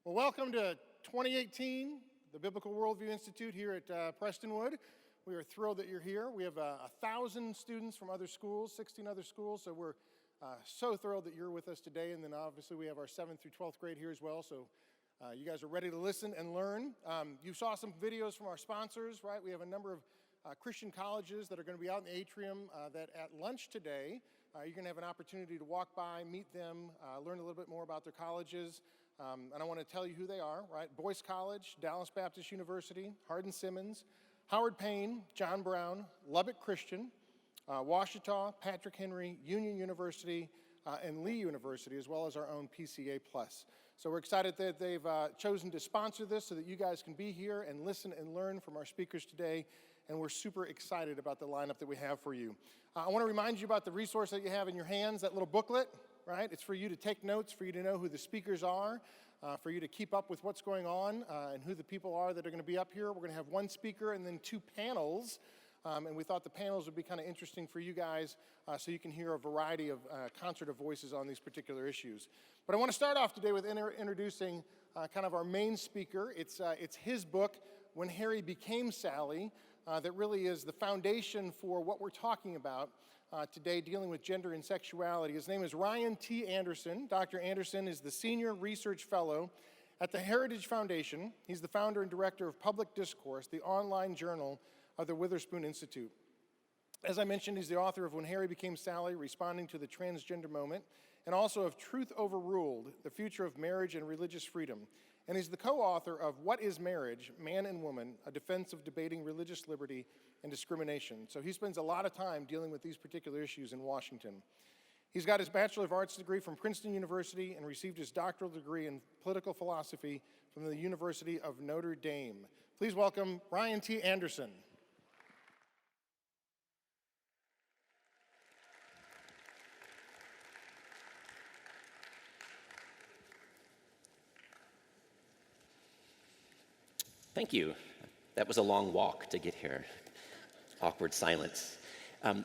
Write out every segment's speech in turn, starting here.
Well, welcome to 2018, the Biblical Worldview Institute here at Prestonwood. We are thrilled that you're here. We have 1,000 students from other schools, 16 other schools, so we're so thrilled that you're with us today. And then obviously we have our 7th through 12th grade here as well, so you guys are ready to listen and learn. You saw some videos from our sponsors, right? We have a number of Christian colleges that are going to be out in the atrium that at lunch today, you're going to have an opportunity to walk by, meet them, learn a little bit more about their colleges. And I want to tell you who they are, right? Boyce College, Dallas Baptist University, Hardin-Simmons, Howard Payne, John Brown, Lubbock Christian, Ouachita, Patrick Henry, Union University, and Lee University, as well as our own PCA+. So we're excited that they've chosen to sponsor this so that you guys can be here and listen and learn from our speakers today. And we're super excited about the lineup that we have for you. I want to remind you about the resource that you have in your hands, that little booklet, right? It's for you to take notes, for you to know who the speakers are, for you to keep up with what's going on and who the people are that are going to be up here. We're going to have one speaker and then 2 panels. And we thought the panels would be kind of interesting for you guys so you can hear a variety of concert of voices on these particular issues. But I want to start off today with introducing kind of our main speaker. It's his book, When Harry Became Sally, that really is the foundation for what we're talking about today, dealing with gender and sexuality. His name is Ryan T. Anderson. Dr. Anderson is the Senior Research Fellow at the Heritage Foundation. He's the founder and director of Public Discourse, the online journal of the Witherspoon Institute. As I mentioned, he's the author of When Harry Became Sally, Responding to the Transgender Moment, and also of Truth Overruled, The Future of Marriage and Religious Freedom. And he's the co-author of What is Marriage, Man and Woman, A Defense of Debating Religious Liberty and Discrimination. So he spends a lot of time dealing with these particular issues in Washington. He's got his Bachelor of Arts degree from Princeton University and received his doctoral degree in political philosophy from the University of Notre Dame. Please welcome Ryan T. Anderson. Thank you. That was a long walk to get here. Awkward silence.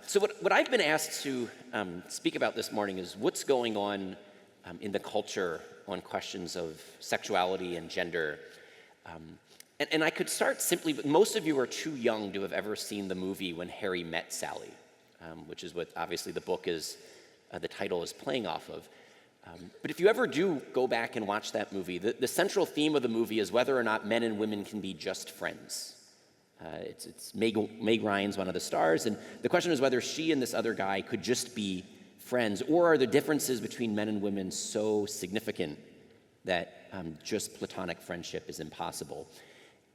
So what I've been asked to speak about this morning is what's going on in the culture on questions of sexuality and gender. And I could start simply, but most of you are too young to have ever seen the movie When Harry Met Sally, which is what obviously the book is, the title is playing off of. But if you ever do go back and watch that movie, the central theme of the movie is whether or not men and women can be just friends. It's Meg Ryan's one of the stars, and the question is whether she and this other guy could just be friends, or are the differences between men and women so significant that just platonic friendship is impossible.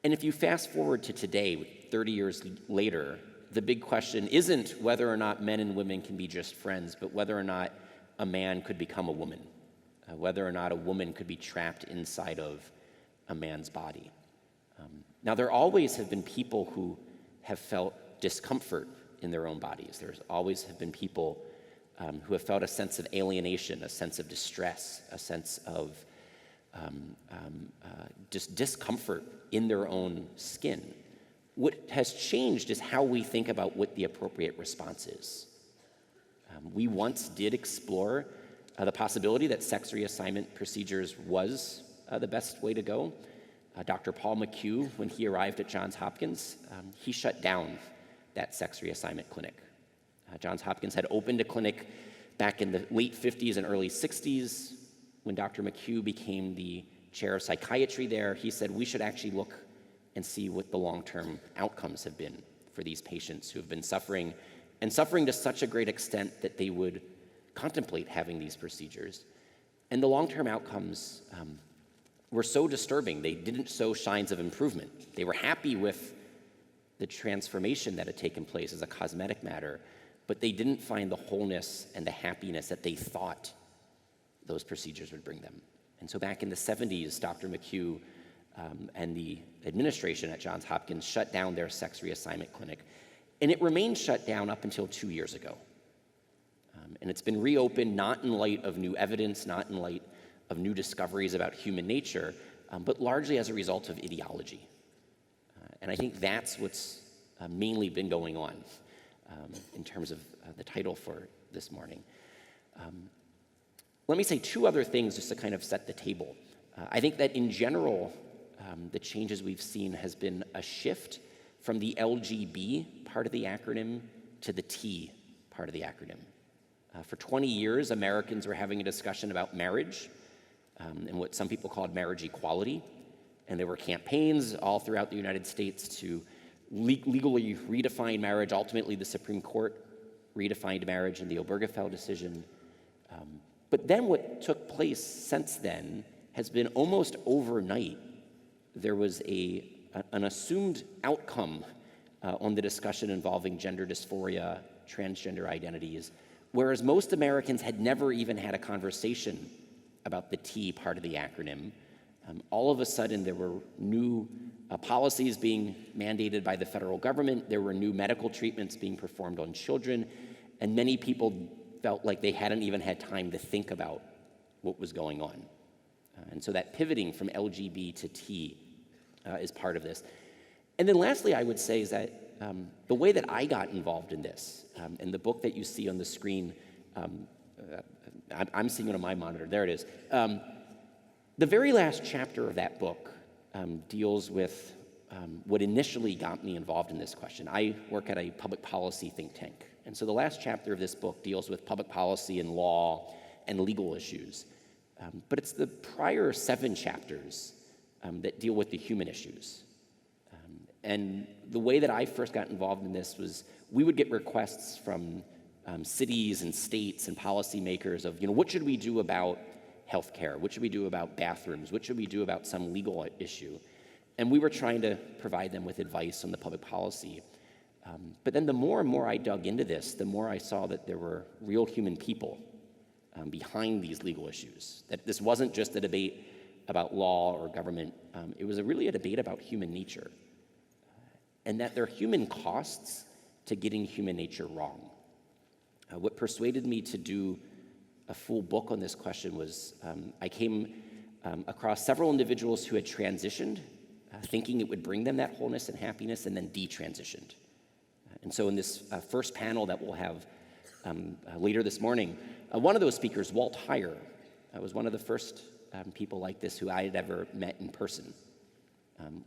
And if you fast forward to today, 30 years later, the big question isn't whether or not men and women can be just friends, but whether or not a man could become a woman, whether or not a woman could be trapped inside of a man's body. Now, there always have been people who have felt discomfort in their own bodies. There's always have been people who have felt a sense of alienation, a sense of distress, a sense of just discomfort in their own skin. What has changed is how we think about what the appropriate response is. We once did explore the possibility that sex reassignment procedures was the best way to go. Dr. Paul McHugh, when he arrived at Johns Hopkins, he shut down that sex reassignment clinic. Johns Hopkins had opened a clinic back in the late 50s and early 60s. When Dr. McHugh became the chair of psychiatry there, he said we should actually look and see what the long-term outcomes have been for these patients who have been suffering, and suffering to such a great extent that they would contemplate having these procedures. And the long-term outcomes were so disturbing. They didn't show signs of improvement. They were happy with the transformation that had taken place as a cosmetic matter, but they didn't find the wholeness and the happiness that they thought those procedures would bring them. And so back in the 70s, Dr. McHugh and the administration at Johns Hopkins shut down their sex reassignment clinic. And it remained shut down up until 2 years ago. And it's been reopened not in light of new evidence, not in light of new discoveries about human nature, but largely as a result of ideology. And I think that's what's mainly been going on in terms of the title for this morning. Let me say 2 other things just to kind of set the table I think that in general, the changes we've seen has been a shift from the LGB part of the acronym to the T part of the acronym. For 20 years, Americans were having a discussion about marriage and what some people called marriage equality. And there were campaigns all throughout the United States to legally redefine marriage. Ultimately, the Supreme Court redefined marriage in the Obergefell decision. But then what took place since then has been almost overnight. There was an assumed outcome on the discussion involving gender dysphoria, transgender identities, whereas most Americans had never even had a conversation about the T part of the acronym. All of a sudden, there were new policies being mandated by the federal government. There were new medical treatments being performed on children, and many people felt like they hadn't even had time to think about what was going on. And so that pivoting from LGB to T is part of this. And then lastly, I would say is that the way that I got involved in this, and the book that you see on the screen, I'm seeing it on my monitor, there it is. The very last chapter of that book deals with what initially got me involved in this question. I work at a public policy think tank, and so the last chapter of this book deals with public policy and law and legal issues. But it's the prior 7 chapters that deal with the human issues. And the way that I first got involved in this was we would get requests from cities and states and policymakers of, what should we do about healthcare? What should we do about bathrooms? What should we do about some legal issue? And we were trying to provide them with advice on the public policy. But then the more and more I dug into this, the more I saw that there were real human people behind these legal issues. That this wasn't just a debate about law or government. It was really a debate about human nature. And that there are human costs to getting human nature wrong. What persuaded me to do a full book on this question was I came across several individuals who had transitioned, thinking it would bring them that wholeness and happiness, and then detransitioned. And so in this first panel that we'll have later this morning, one of those speakers, Walt Heyer, was one of the first people like this who I had ever met in person.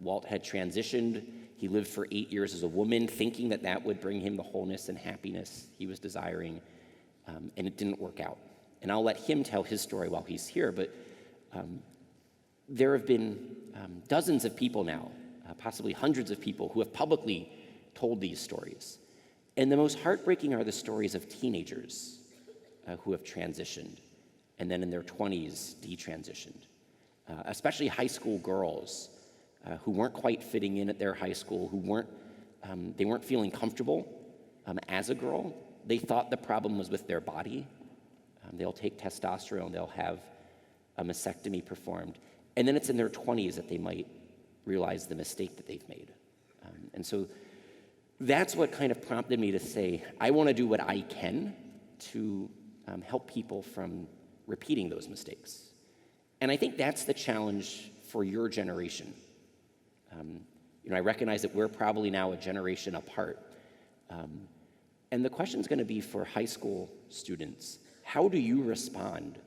Walt had transitioned. He lived for 8 years as a woman, thinking that that would bring him the wholeness and happiness he was desiring, and it didn't work out. And I'll let him tell his story while he's here, but there have been dozens of people now, possibly hundreds of people, who have publicly told these stories. And the most heartbreaking are the stories of teenagers who have transitioned, and then in their 20s detransitioned, especially high school girls who weren't quite fitting in at their high school, who weren't feeling comfortable as a girl. They thought the problem was with their body. They'll take testosterone, they'll have a mastectomy performed, and then it's in their 20s that they might realize the mistake that they've made. And so that's what kind of prompted me to say, I want to do what I can to help people from repeating those mistakes. And I think that's the challenge for your generation. I recognize that we're probably now a generation apart. And the question's going to be for high school students, how do you respond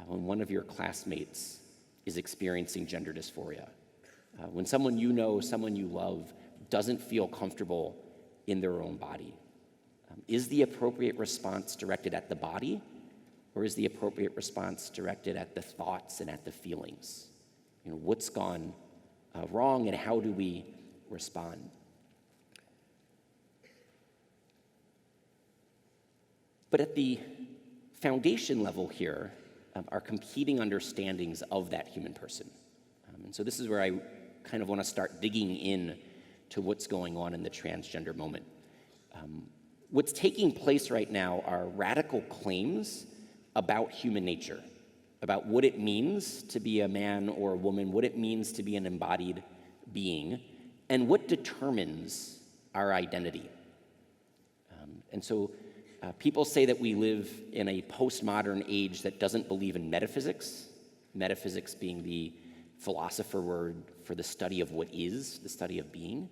when one of your classmates is experiencing gender dysphoria? When someone you know, someone you love, doesn't feel comfortable in their own body? Is the appropriate response directed at the body, or is the appropriate response directed at the thoughts and at the feelings? What's gone wrong, and how do we respond? But at the foundation level here are competing understandings of that human person. And so this is where I kind of want to start digging in to what's going on in the transgender moment. What's taking place right now are radical claims about human nature, about what it means to be a man or a woman, what it means to be an embodied being, and what determines our identity. And so people say that we live in a postmodern age that doesn't believe in metaphysics, metaphysics being the philosopher word for the study of what is, the study of being.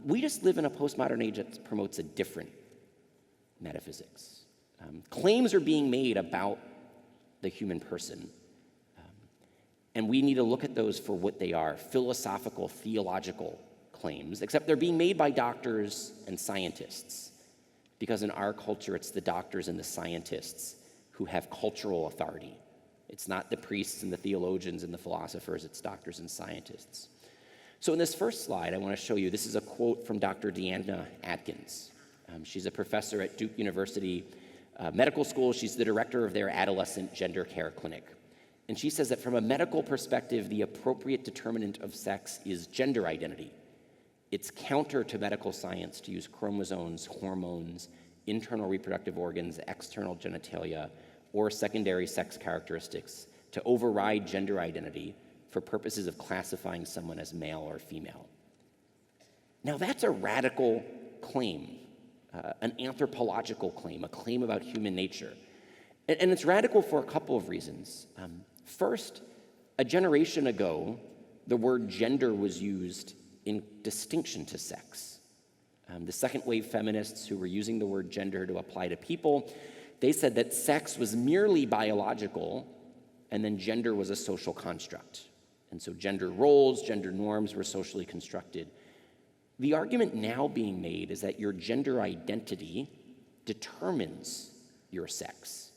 We just live in a postmodern age that promotes a different metaphysics. Claims are being made about the human person. And we need to look at those for what they are, philosophical, theological claims, except they're being made by doctors and scientists. Because in our culture, it's the doctors and the scientists who have cultural authority. It's not the priests and the theologians and the philosophers, it's doctors and scientists. So in this first slide, I want to show you, this is a quote from Dr. Deanna Atkins. She's a professor at Duke University Medical School. She's the director of their adolescent gender care clinic. And she says that from a medical perspective, the appropriate determinant of sex is gender identity. It's counter to medical science to use chromosomes, hormones, internal reproductive organs, external genitalia, or secondary sex characteristics to override gender identity for purposes of classifying someone as male or female. Now that's a radical claim, an anthropological claim, a claim about human nature. And it's radical for a couple of reasons. First, a generation ago, the word gender was used in distinction to sex. The second wave feminists who were using the word gender to apply to people, they said that sex was merely biological and then gender was a social construct. And so gender roles, gender norms were socially constructed. The argument now being made is that your gender identity determines your sex.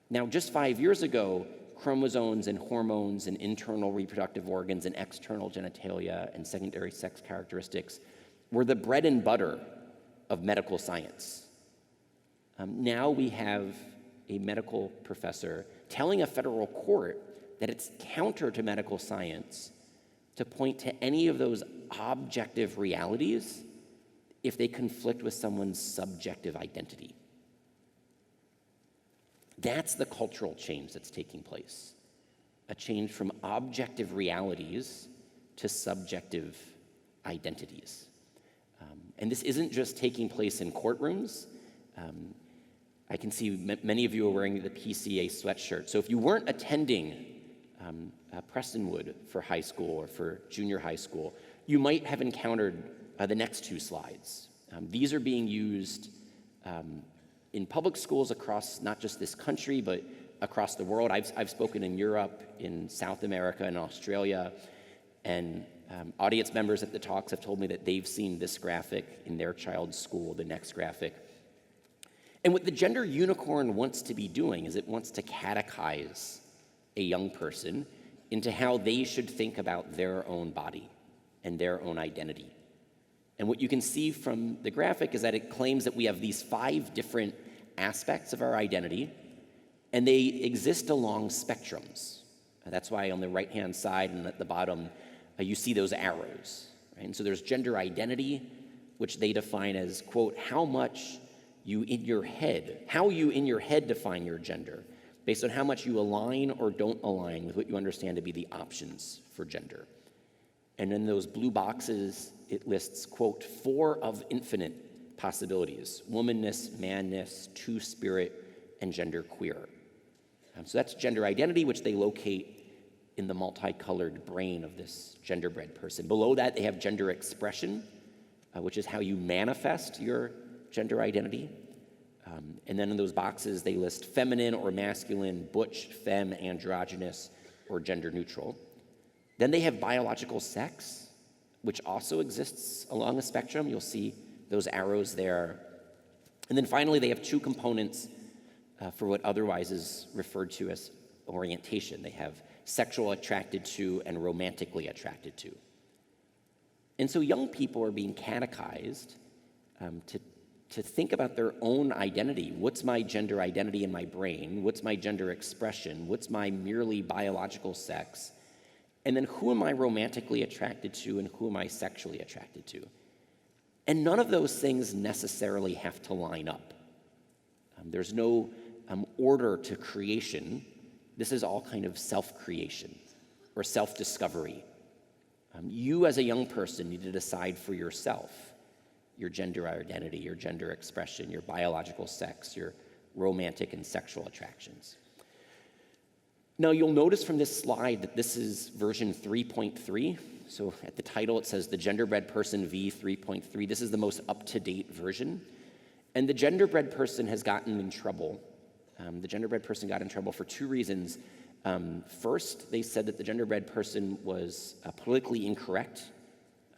Now, just 5 years ago, chromosomes and hormones and internal reproductive organs and external genitalia and secondary sex characteristics were the bread and butter of medical science. Now we have a medical professor telling a federal court that it's counter to medical science to point to any of those objective realities if they conflict with someone's subjective identity. That's the cultural change that's taking place. A change from objective realities to subjective identities. And this isn't just taking place in courtrooms. I can see many of you are wearing the PCA sweatshirt. So if you weren't attending Prestonwood for high school or for junior high school, you might have encountered the next two slides. These are being used in public schools across not just this country, but across the world. I've spoken in Europe, in South America, and Australia, and audience members at the talks have told me that they've seen this graphic in their child's school, the next graphic. And what the gender unicorn wants to be doing is it wants to catechize a young person into how they should think about their own body and their own identity. And what you can see from the graphic is that it claims that we have these 5 different aspects of our identity, and they exist along spectrums. That's why on the right-hand side and at the bottom, you see those arrows. Right? And so there's gender identity, which they define as, quote, how you in your head define your gender, based on how much you align or don't align with what you understand to be the options for gender. And in those blue boxes, it lists, quote, 4 of infinite possibilities: womanness, manness, two-spirit, and genderqueer. So that's gender identity, which they locate in the multicolored brain of this genderbread person. Below that, they have gender expression, which is how you manifest your gender identity. And then in those boxes, they list feminine or masculine, butch, femme, androgynous, or gender neutral. Then they have biological sex, which also exists along a spectrum. You'll see those arrows there. And then finally, they have 2 components for what otherwise is referred to as orientation. They have sexual attracted to and romantically attracted to. And so young people are being catechized to think about their own identity. What's my gender identity in my brain? What's my gender expression? What's my merely biological sex? And then who am I romantically attracted to and who am I sexually attracted to? And none of those things necessarily have to line up. There's no order to creation. This is all kind of self-creation or self-discovery. You as a young person need to decide for yourself your gender identity, your gender expression, your biological sex, your romantic and sexual attractions. Now, you'll notice from this slide that this is version 3.3. So at the title, it says the Genderbread Person V 3.3. This is the most up-to-date version. And the genderbread person has gotten in trouble. The genderbread person got in trouble for 2 reasons. First, they said that the genderbread person was politically incorrect.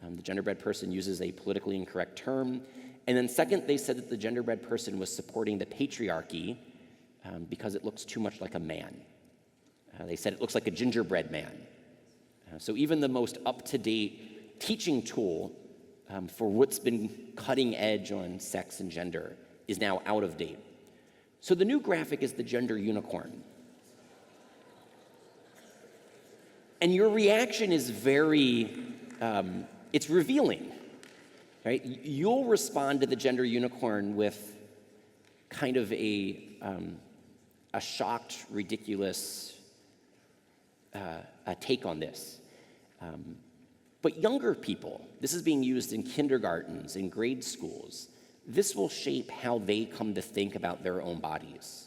The genderbread person uses a politically incorrect term. And then second, they said that the genderbread person was supporting the patriarchy because it looks too much like a man. They said it looks like a gingerbread man. So even the most up-to-date teaching tool for what's been cutting edge on sex and gender is now out of date. So the new graphic is the gender unicorn. And your reaction is it's revealing, right? You'll respond to the gender unicorn with kind of a shocked, ridiculous take on this. But younger people, this is being used in kindergartens, in grade schools. This will shape how they come to think about their own bodies,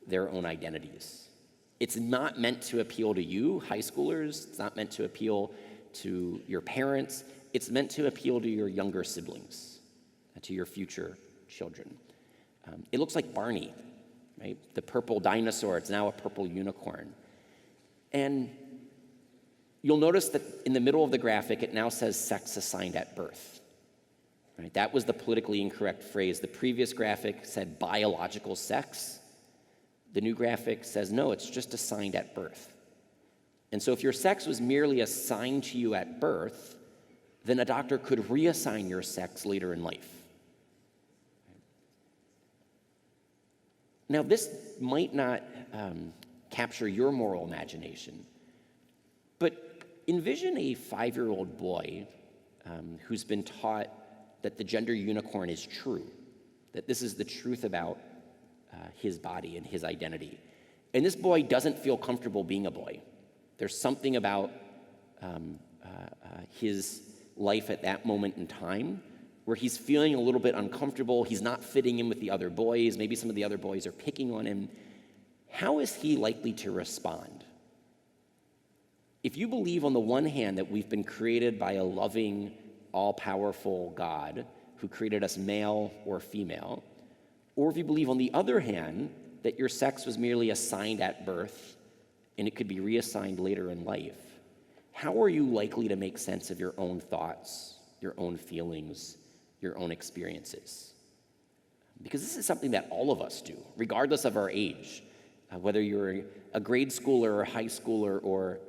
their own identities. It's not meant to appeal to you, high schoolers. It's not meant to appeal to your parents. It's meant to appeal to your younger siblings, to your future children. It looks like Barney, right? The purple dinosaur, it's now a purple unicorn. And you'll notice that in the middle of the graphic, it now says sex assigned at birth. Right? That was the politically incorrect phrase. The previous graphic said biological sex. The new graphic says, no, it's just assigned at birth. And so if your sex was merely assigned to you at birth, then a doctor could reassign your sex later in life. Now, this might not capture your moral imagination, but envision a 5-year-old boy who's been taught that the gender unicorn is true, that this is the truth about his body and his identity. And this boy doesn't feel comfortable being a boy. There's something about his life at that moment in time where he's feeling a little bit uncomfortable. He's not fitting in with the other boys. Maybe some of the other boys are picking on him. How is he likely to respond? If you believe on the one hand that we've been created by a loving, all-powerful God who created us male or female, or if you believe on the other hand that your sex was merely assigned at birth and it could be reassigned later in life, how are you likely to make sense of your own thoughts, your own feelings, your own experiences? Because this is something that all of us do, regardless of our age, whether you're a grade schooler or a high schooler or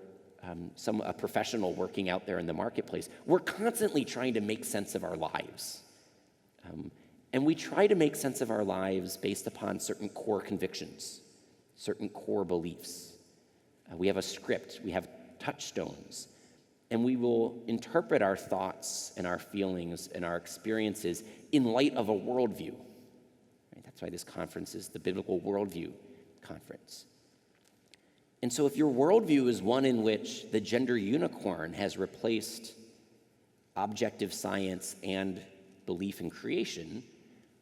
a professional working out there in the marketplace. We're constantly trying to make sense of our lives. And we try to make sense of our lives based upon certain core convictions, certain core beliefs. We have a script, we have touchstones, and we will interpret our thoughts and our feelings and our experiences in light of a worldview. Right? That's why this conference is the Biblical Worldview Conference. And so if your worldview is one in which the gender unicorn has replaced objective science and belief in creation,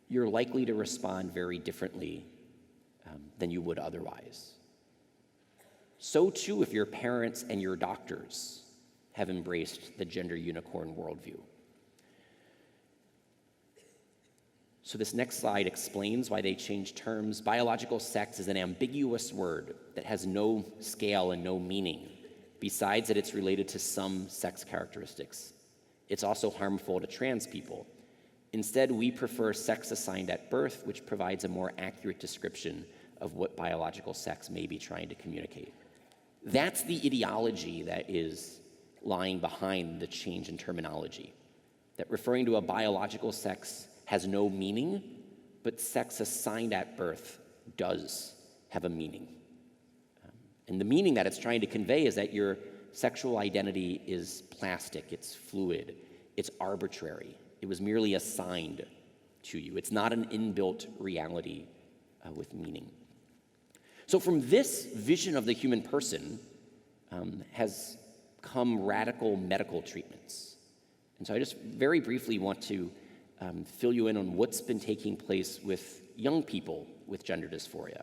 you're likely to respond very differently than you would otherwise. So too if your parents and your doctors have embraced the gender unicorn worldview. So this next slide explains why they changed terms. Biological sex is an ambiguous word that has no scale and no meaning. Besides that, it's related to some sex characteristics. It's also harmful to trans people. Instead, we prefer sex assigned at birth, which provides a more accurate description of what biological sex may be trying to communicate. That's the ideology that is lying behind the change in terminology, that referring to a biological sex has no meaning, but sex assigned at birth does have a meaning. And the meaning that it's trying to convey is that your sexual identity is plastic, it's fluid, it's arbitrary. It was merely assigned to you. It's not an inbuilt reality with meaning. So from this vision of the human person has come radical medical treatments. And so I just very briefly want to fill you in on what's been taking place with young people with gender dysphoria.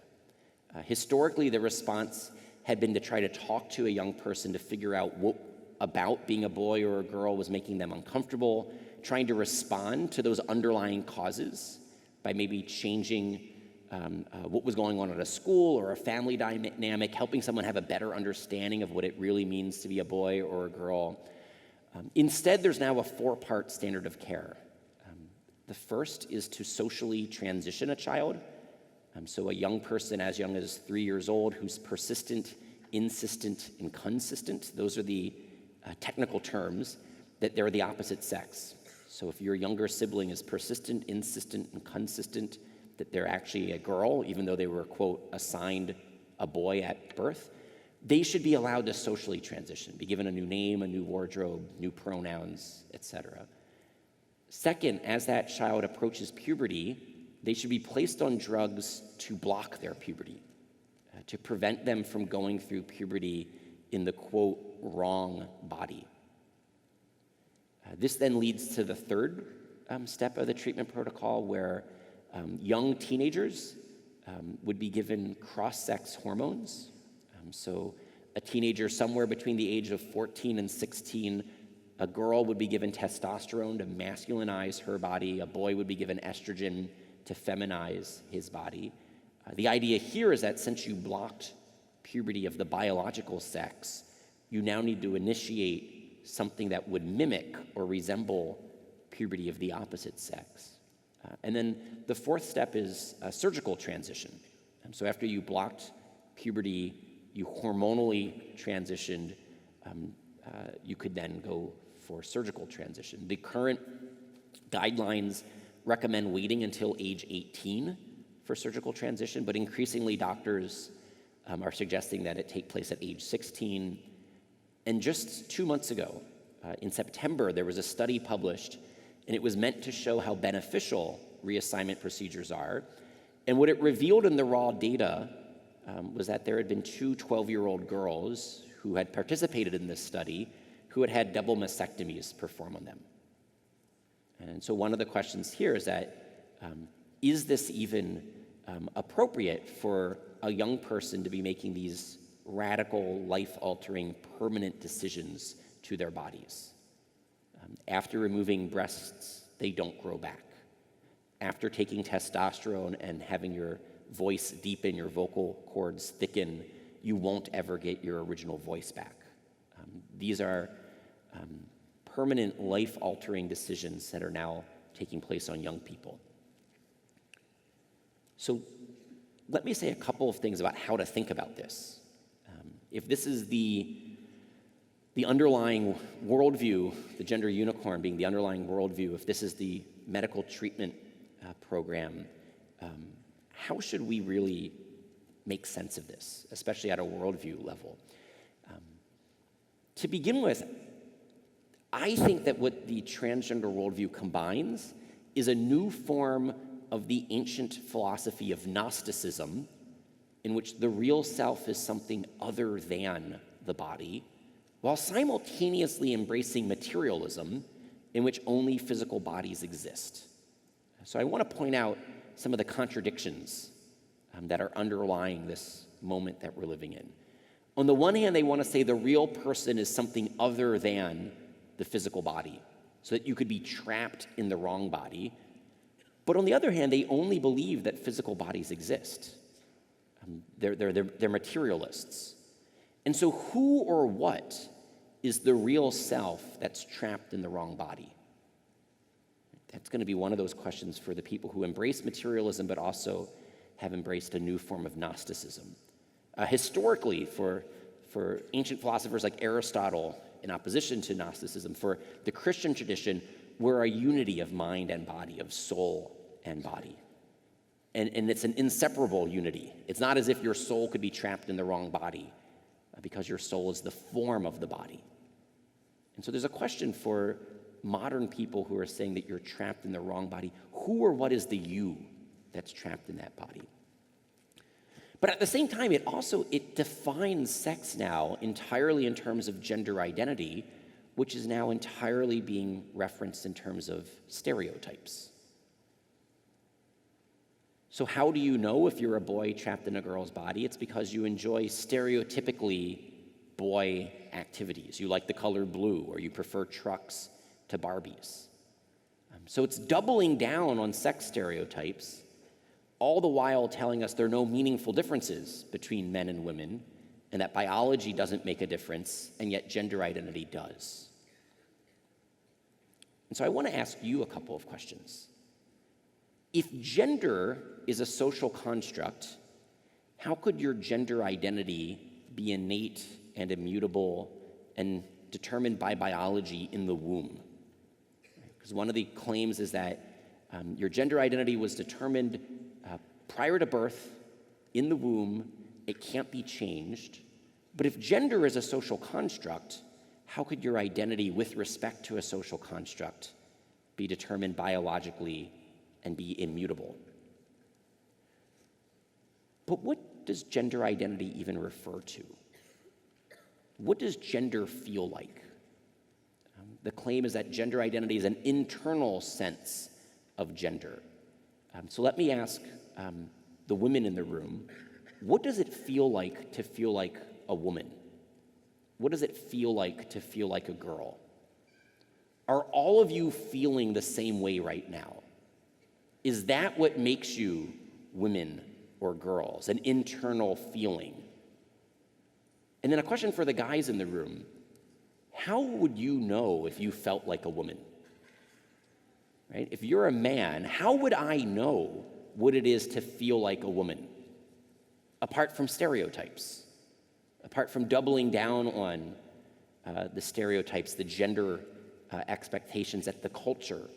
Historically, the response had been to try to talk to a young person to figure out what about being a boy or a girl was making them uncomfortable, trying to respond to those underlying causes by maybe changing what was going on at a school or a family dynamic, helping someone have a better understanding of what it really means to be a boy or a girl. Instead, there's now a 4-part standard of care. The first is to socially transition a child. So a young person as young as 3 years old who's persistent, insistent, and consistent. Those are the technical terms that they're the opposite sex. So if your younger sibling is persistent, insistent, and consistent, that they're actually a girl, even though they were, quote, assigned a boy at birth, they should be allowed to socially transition, be given a new name, a new wardrobe, new pronouns, etc. Second, as that child approaches puberty, they should be placed on drugs to block their puberty, to prevent them from going through puberty in the, quote, wrong body. This then leads to the third step of the treatment protocol, where young teenagers would be given cross-sex hormones. So a teenager somewhere between the age of 14 and 16, a girl would be given testosterone to masculinize her body. A boy would be given estrogen to feminize his body. The idea here is that since you blocked puberty of the biological sex, you now need to initiate something that would mimic or resemble puberty of the opposite sex. And then the fourth step is surgical transition. So after you blocked puberty, you hormonally transitioned, you could then go for surgical transition. The current guidelines recommend waiting until age 18 for surgical transition, but increasingly doctors are suggesting that it take place at age 16. And just 2 months ago, in September, there was a study published, and it was meant to show how beneficial reassignment procedures are. And what it revealed in the raw data was that there had been 2 12-year-old girls who had participated in this study who had had double mastectomies performed on them. And so one of the questions here is that, is this even appropriate for a young person to be making these radical, life-altering, permanent decisions to their bodies? After removing breasts, they don't grow back. After taking testosterone and having your voice deepen, your vocal cords thicken, you won't ever get your original voice back. These are permanent, life-altering decisions that are now taking place on young people. So let me say a couple of things about how to think about this. If this is the underlying worldview, the gender unicorn being the underlying worldview, if this is the medical treatment program, how should we really make sense of this, especially at a worldview level? To begin with, I think that what the transgender worldview combines is a new form of the ancient philosophy of Gnosticism, in which the real self is something other than the body, while simultaneously embracing materialism, in which only physical bodies exist. So I want to point out some of the contradictions that are underlying this moment that we're living in. On the one hand, they want to say the real person is something other than the physical body, so that you could be trapped in the wrong body. But on the other hand, they only believe that physical bodies exist. They're materialists. And so who or what is the real self that's trapped in the wrong body? That's going to be one of those questions for the people who embrace materialism but also have embraced a new form of Gnosticism. Historically, for ancient philosophers like Aristotle, in opposition to Gnosticism, for the Christian tradition, we're a unity of mind and body, of soul and body. And it's an inseparable unity. It's not as if your soul could be trapped in the wrong body, because your soul is the form of the body. And so there's a question for modern people who are saying that you're trapped in the wrong body. Who or what is the you that's trapped in that body? But at the same time, it defines sex now entirely in terms of gender identity, which is now entirely being referenced in terms of stereotypes. So how do you know if you're a boy trapped in a girl's body? It's because you enjoy stereotypically boy activities. You like the color blue, or you prefer trucks to Barbies. So it's doubling down on sex stereotypes, all the while telling us there are no meaningful differences between men and women, and that biology doesn't make a difference, and yet gender identity does. And so I want to ask you a couple of questions. If gender is a social construct, how could your gender identity be innate and immutable and determined by biology in the womb? Because one of the claims is that your gender identity was determined prior to birth, in the womb. It can't be changed. But if gender is a social construct, how could your identity with respect to a social construct be determined biologically and be immutable? But what does gender identity even refer to? What does gender feel like? The claim is that gender identity is an internal sense of gender. So let me ask the women in the room, what does it feel like to feel like a woman? What does it feel like to feel like a girl? Are all of you feeling the same way right now? Is that what makes you women or girls, an internal feeling? And then a question for the guys in the room. How would you know if you felt like a woman? Right? If you're a man, how would I know what it is to feel like a woman? Apart from stereotypes, apart from doubling down on the stereotypes, the gender expectations that the culture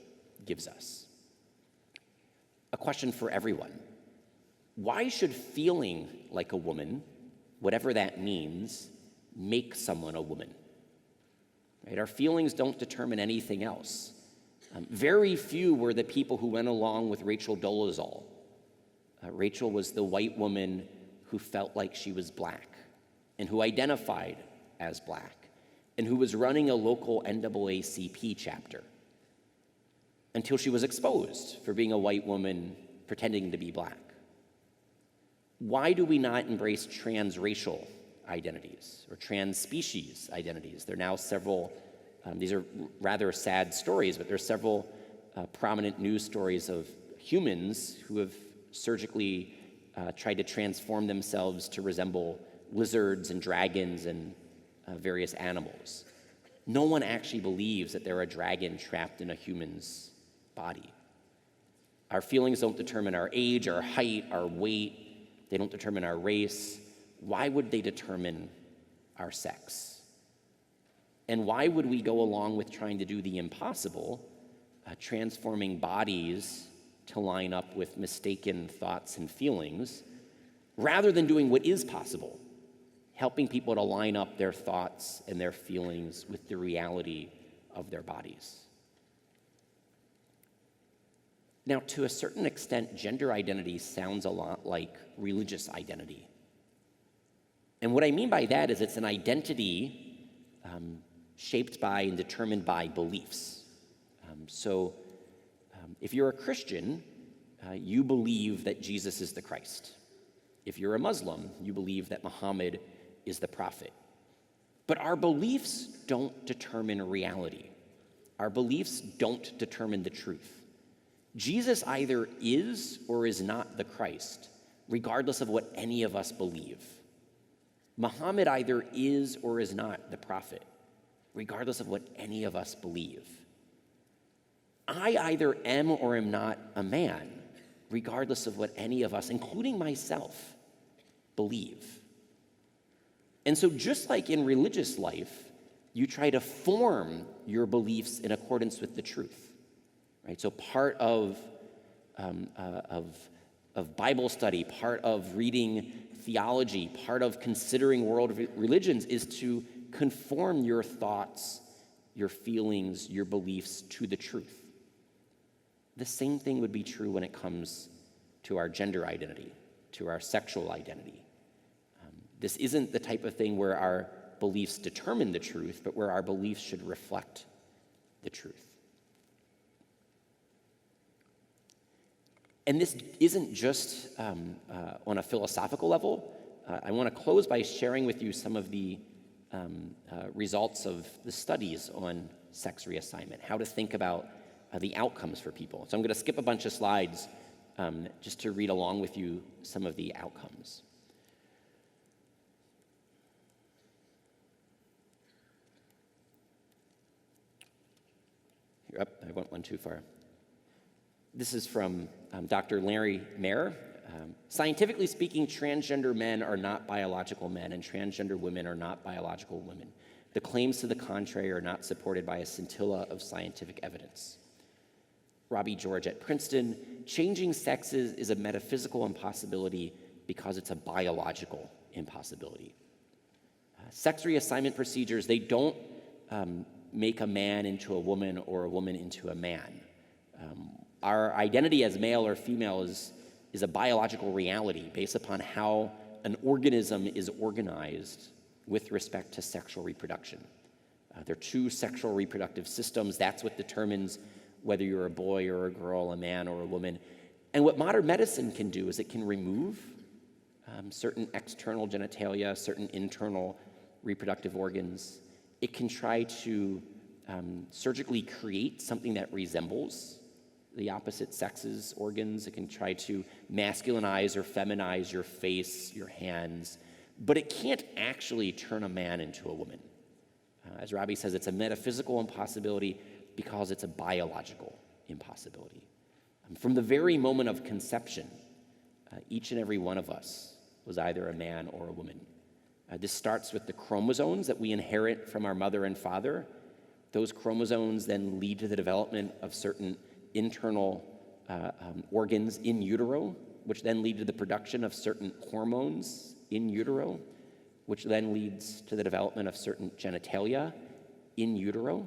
gives us. A question for everyone. Why should feeling like a woman, whatever that means, make someone a woman? Right? Our feelings don't determine anything else. Very few were the people who went along with Rachel Dolezal. Rachel was the white woman who felt like she was black and who identified as black and who was running a local NAACP chapter until she was exposed for being a white woman pretending to be black. Why do we not embrace transracial identities or trans-species identities? There are now several, these are rather sad stories, but there are several prominent news stories of humans who have surgically tried to transform themselves to resemble lizards and dragons and various animals. No one actually believes that they're a dragon trapped in a human's body. Our feelings don't determine our age, our height, our weight. They don't determine our race. Why would they determine our sex? And why would we go along with trying to do the impossible, transforming bodies to line up with mistaken thoughts and feelings, rather than doing what is possible, helping people to line up their thoughts and their feelings with the reality of their bodies? Now, to a certain extent, gender identity sounds a lot like religious identity. And what I mean by that is it's an identity shaped by and determined by beliefs. So if you're a Christian, you believe that Jesus is the Christ. If you're a Muslim, you believe that Muhammad is the prophet. But our beliefs don't determine reality. Our beliefs don't determine the truth. Jesus either is or is not the Christ, regardless of what any of us believe. Muhammad either is or is not the prophet, regardless of what any of us believe. I either am or am not a man, regardless of what any of us, including myself, believe. And so just like in religious life, you try to form your beliefs in accordance with the truth. Right? So part of Bible study, part of reading theology, part of considering world religions is to conform your thoughts, your feelings, your beliefs to the truth. The same thing would be true when it comes to our gender identity, to our sexual identity. This isn't the type of thing where our beliefs determine the truth, but where our beliefs should reflect the truth. And this isn't just on a philosophical level. I want to close by sharing with you some of the results of the studies on sex reassignment, how to think about the outcomes for people. So I'm going to skip a bunch of slides just to read along with you some of the outcomes. I went one too far. This is from Dr. Larry Mayer. Scientifically speaking, transgender men are not biological men, and transgender women are not biological women. The claims to the contrary are not supported by a scintilla of scientific evidence. Robbie George at Princeton, changing sexes is a metaphysical impossibility because it's a biological impossibility. Sex reassignment procedures, they don't make a man into a woman or a woman into a man. Our identity as male or female is a biological reality based upon how an organism is organized with respect to sexual reproduction. There are two sexual reproductive systems. That's what determines whether you're a boy or a girl, a man or a woman. And what modern medicine can do is it can remove certain external genitalia, certain internal reproductive organs. It can try to surgically create something that resembles the opposite sex's organs. It can try to masculinize or feminize your face, your hands, but it can't actually turn a man into a woman. As Robbie says, it's a metaphysical impossibility because it's a biological impossibility. From the very moment of conception, each and every one of us was either a man or a woman. This starts with the chromosomes that we inherit from our mother and father. Those chromosomes then lead to the development of certain internal organs in utero, which then lead to the production of certain hormones in utero, which then leads to the development of certain genitalia in utero.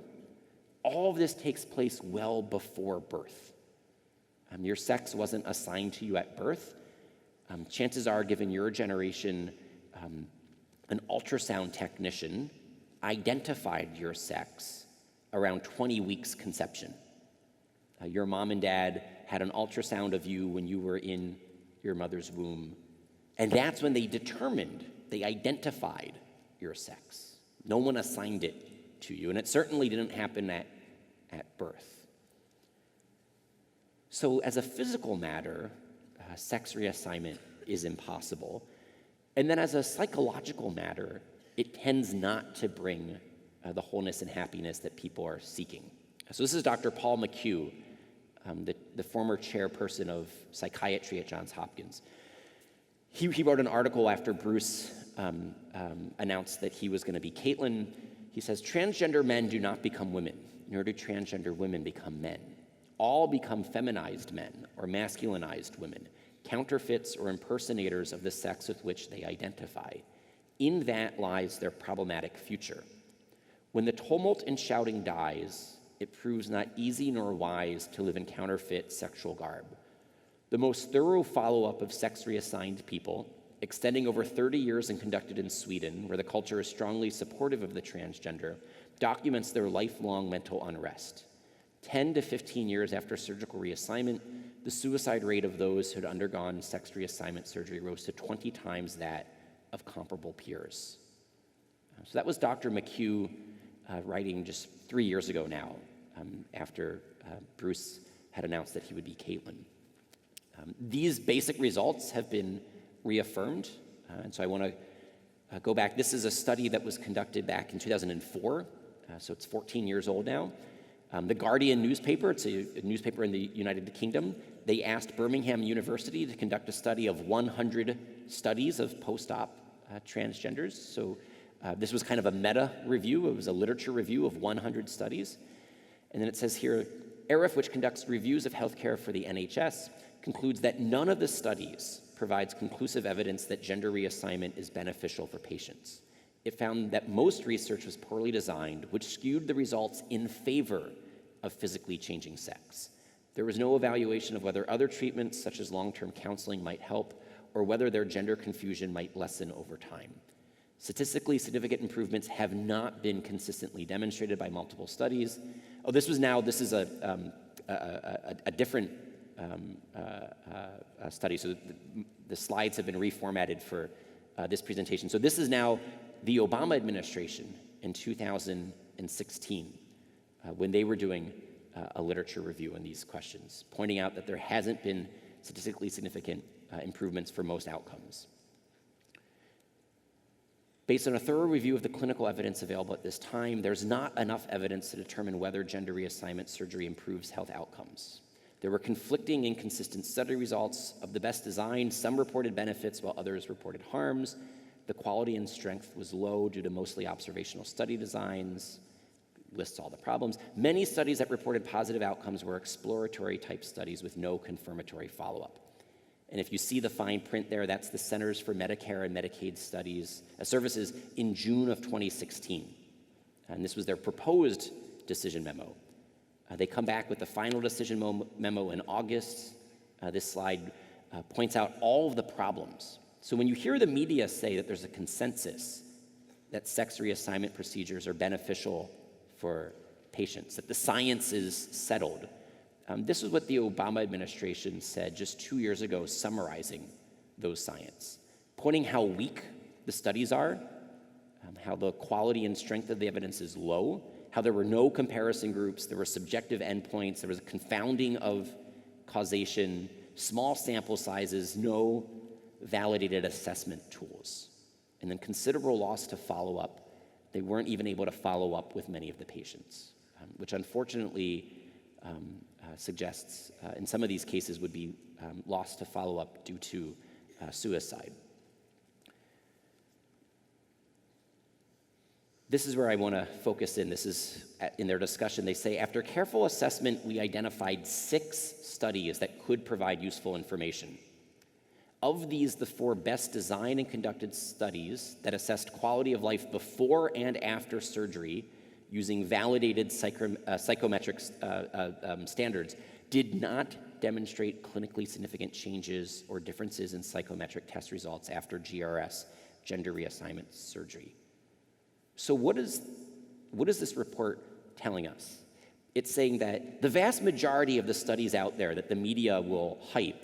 All of this takes place well before birth. Your sex wasn't assigned to you at birth. Chances are, given your generation, an ultrasound technician identified your sex around 20 weeks conception. Your mom and dad had an ultrasound of you when you were in your mother's womb, and that's when they identified your sex. No one assigned it to you, and it certainly didn't happen at birth. So as a physical matter, sex reassignment is impossible. And then as a psychological matter, it tends not to bring the wholeness and happiness that people are seeking. So this is Dr. Paul McHugh, the former chairperson of psychiatry at Johns Hopkins. He wrote an article after Bruce announced that he was going to be Caitlin. He says, transgender men do not become women, nor do transgender women become men. All become feminized men or masculinized women, counterfeits or impersonators of the sex with which they identify. In that lies their problematic future. When the tumult and shouting dies, it proves not easy nor wise to live in counterfeit sexual garb. The most thorough follow-up of sex reassigned people, extending over 30 years and conducted in Sweden, where the culture is strongly supportive of the transgender, documents their lifelong mental unrest. 10 to 15 years after surgical reassignment, the suicide rate of those who had undergone sex reassignment surgery rose to 20 times that of comparable peers. So that was Dr. McHugh writing just 3 years ago now, after Bruce had announced that he would be Caitlin. These basic results have been reaffirmed, and so I want to go back. This is a study that was conducted back in 2004, so it's 14 years old now. The Guardian newspaper, it's a newspaper in the United Kingdom, they asked Birmingham University to conduct a study of 100 studies of post-op transgenders. So this was kind of a meta review. It was a literature review of 100 studies. And then it says here, ARIF, which conducts reviews of healthcare for the NHS, concludes that none of the studies provides conclusive evidence that gender reassignment is beneficial for patients. It found that most research was poorly designed, which skewed the results in favor of physically changing sex. There was no evaluation of whether other treatments, such as long-term counseling, might help, or whether their gender confusion might lessen over time. Statistically significant improvements have not been consistently demonstrated by multiple studies. This is a different study, so the slides have been reformatted for this presentation. So this is now the Obama administration in 2016, when they were doing a literature review on these questions, pointing out that there hasn't been statistically significant improvements for most outcomes. Based on a thorough review of the clinical evidence available at this time, there's not enough evidence to determine whether gender reassignment surgery improves health outcomes. There were conflicting, inconsistent study results. Of the best design, some reported benefits while others reported harms. The quality and strength was low due to mostly observational study designs. Lists all the problems. Many studies that reported positive outcomes were exploratory type studies with no confirmatory follow-up. And if you see the fine print there, that's the Centers for Medicare and Medicaid Studies Services in June of 2016. And this was their proposed decision memo. They come back with the final decision memo in August. This slide points out all of the problems. So when you hear the media say that there's a consensus that sex reassignment procedures are beneficial for patients, that the science is settled, this is what the Obama administration said just 2 years ago, summarizing those science, pointing how weak the studies are, how the quality and strength of the evidence is low, how there were no comparison groups, there were subjective endpoints, there was a confounding of causation, small sample sizes, no validated assessment tools, and then considerable loss to follow-up. They weren't even able to follow up with many of the patients, which unfortunately suggests in some of these cases would be lost to follow-up due to suicide. This is where I want to focus in. This is in their discussion. They say, after careful assessment, we identified 6 studies that could provide useful information. Of these, the 4 best designed and conducted studies that assessed quality of life before and after surgery using validated psychometric standards did not demonstrate clinically significant changes or differences in psychometric test results after GRS, gender reassignment surgery. So what is this report telling us? It's saying that the vast majority of the studies out there that the media will hype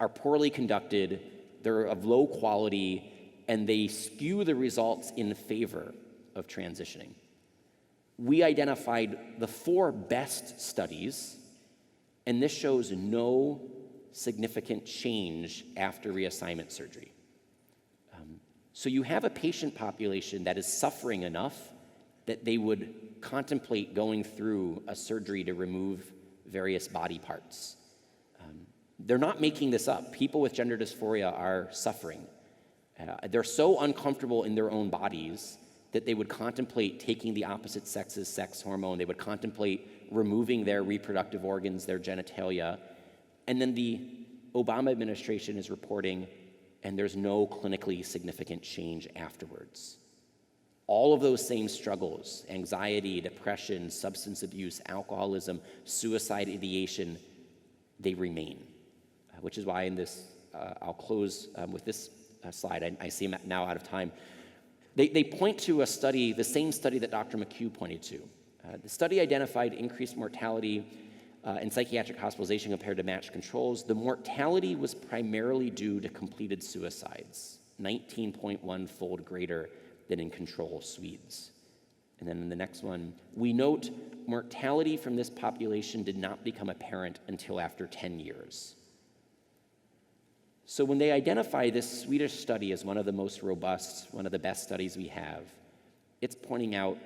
are poorly conducted, they're of low quality, and they skew the results in favor of transitioning. We identified the 4 best studies, and this shows no significant change after reassignment surgery. So you have a patient population that is suffering enough that they would contemplate going through a surgery to remove various body parts. They're not making this up. People with gender dysphoria are suffering. They're so uncomfortable in their own bodies that they would contemplate taking the opposite sex's sex hormone. They would contemplate removing their reproductive organs, their genitalia. And then the Obama administration is reporting, and there's no clinically significant change afterwards. All of those same struggles, anxiety, depression, substance abuse, alcoholism, suicide ideation, they remain. Which is why in this, I'll close with this slide. I see I'm now out of time. They point to a study, the same study that Dr. McHugh pointed to. The study identified increased mortality and psychiatric hospitalization compared to matched controls. The mortality was primarily due to completed suicides, 19.1-fold greater than in control Swedes. And then in the next one, we note mortality from this population did not become apparent until after 10 years. So when they identify this Swedish study as one of the most robust, one of the best studies we have, it's pointing out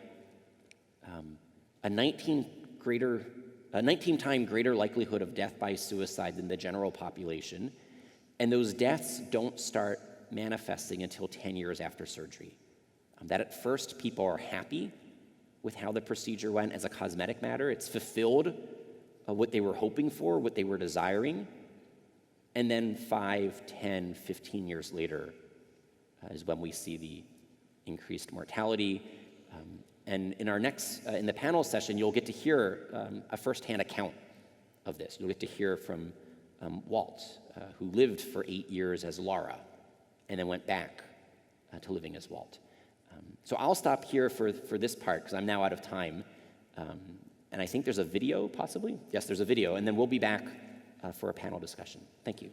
a 19-time greater likelihood of death by suicide than the general population, and those deaths don't start manifesting until 10 years after surgery. That at first people are happy with how the procedure went as a cosmetic matter. It's fulfilled what they were hoping for, what they were desiring. And then 5, 10, 15 years later is when we see the increased mortality. And in our next, in the panel session, you'll get to hear a firsthand account of this. You'll get to hear from Walt, who lived for 8 years as Laura, and then went back to living as Walt. So I'll stop here for this part, because I'm now out of time. And I think there's a video, possibly? Yes, there's a video, and then we'll be back for a panel discussion. Thank you.